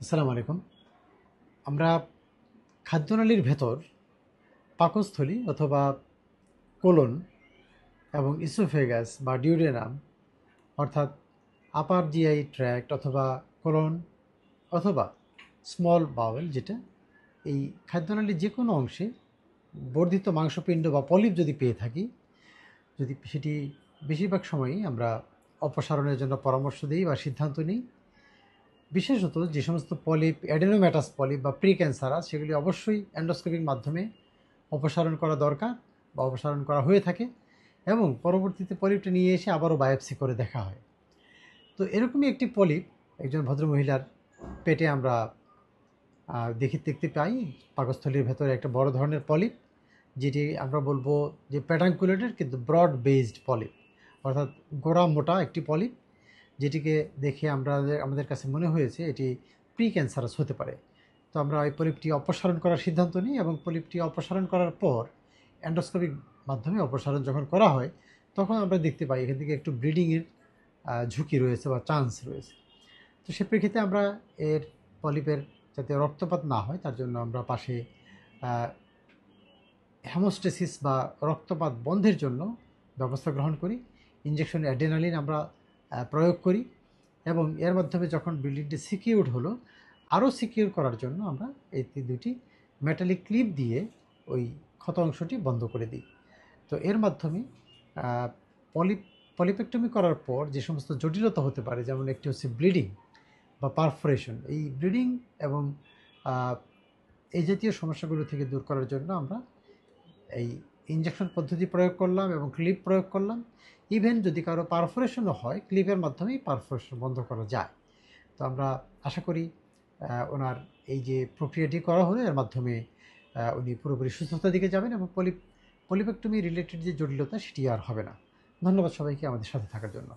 আসসালামু আলাইকুম। আমরা খাদ্যনালীর ভেতর পাকস্থলী অথবা কোলন এবং ইসোফেগাস বা ডিউডেনাম অর্থাৎ আপার জিআই ট্র্যাক্ট অথবা কোলন অথবা স্মল বাওয়েল যেটা এই খাদ্যনালীর যে কোনো অংশে বর্ধিত মাংসপিণ্ড বা পলিপ যদি পেয়ে থাকি, যদি সেটি বেশিরভাগ সময়ই আমরা অপসারণের জন্য পরামর্শ দিই বা সিদ্ধান্ত নিই। বিশেষত যে সমস্ত পলিপ অ্যাডেনোম্যাটাস পলিপ বা প্রি ক্যান্সারাস সেগুলি অবশ্যই এন্ডোস্কোপির মাধ্যমে অপসারণ করা দরকার বা অপসারণ করা হয়ে থাকে এবং পরবর্তীতে পলিপটা নিয়ে এসে আবারও বায়োপসি করে দেখা হয়। তো এরকমই একটি পলিপ একজন ভদ্রমহিলার পেটে আমরা দেখতে পাই। পাকস্থলীর ভেতরে একটা বড় ধরনের পলিপ, যেটি আমরা বলবো যে প্যাটাঙ্কুলেটেড কিন্তু ব্রড বেসড পলিপ, অর্থাৎ গোড়া মোটা একটি পলিপ, যেটিকে দেখে আমাদের কাছে মনে হয়েছে এটি প্রি ক্যান্সারাস হতে পারে। তো আমরা ওই পলিপটি অপসারণ করার সিদ্ধান্ত নিই এবং পলিপটি অপসারণ করার পর এন্ডোস্কোপিক মাধ্যমে অপসারণ যখন করা হয় তখন আমরা দেখতে পাই এখান থেকে একটু ব্লিডিংয়ের ঝুঁকি রয়েছে বা চান্স রয়েছে। তো সে প্রেক্ষিতে আমরা এর পলিপের যাতে রক্তপাত না হয় তার জন্য আমরা পাশে হেমোস্টেসিস বা রক্তপাত বন্ধের জন্য ব্যবস্থা গ্রহণ করি। ইঞ্জেকশন অ্যাডেনালিন আমরা প্রয়োগ করি এবং এর মাধ্যমে যখন বিল্ডিংটি সিকিউরড হলো, আরও সিকিউর করার জন্য আমরা এই দুটি মেটালিক ক্লিপ দিয়ে ওই ক্ষত অংশটি বন্ধ করে দিই। তো এর মাধ্যমে পলিপ পলিপেক্টমি করার পর যে সমস্ত জটিলতা হতে পারে, যেমন একটি হচ্ছে ব্লিডিং বা পারফোরেশন, এই ব্লিডিং এবং এই জাতীয় সমস্যাগুলো থেকে দূর করার জন্য আমরা এই ইঞ্জেকশন পদ্ধতি প্রয়োগ করলাম এবং ক্লিপ প্রয়োগ করলাম। ইভেন যদি কারো পারফোরেশনও হয়, ক্লিপের মাধ্যমেই পারফোরেশন বন্ধ করা যায়। তো আমরা আশা করি ওনার এই যে প্রক্রিয়াটি করা হলো এর মাধ্যমে উনি পুরোপুরি সুস্থতার দিকে যাবেন এবং পলিপেক্টমি রিলেটেড যে জটিলতা সেটি আর হবে না। ধন্যবাদ সবাইকে আমাদের সাথে থাকার জন্য।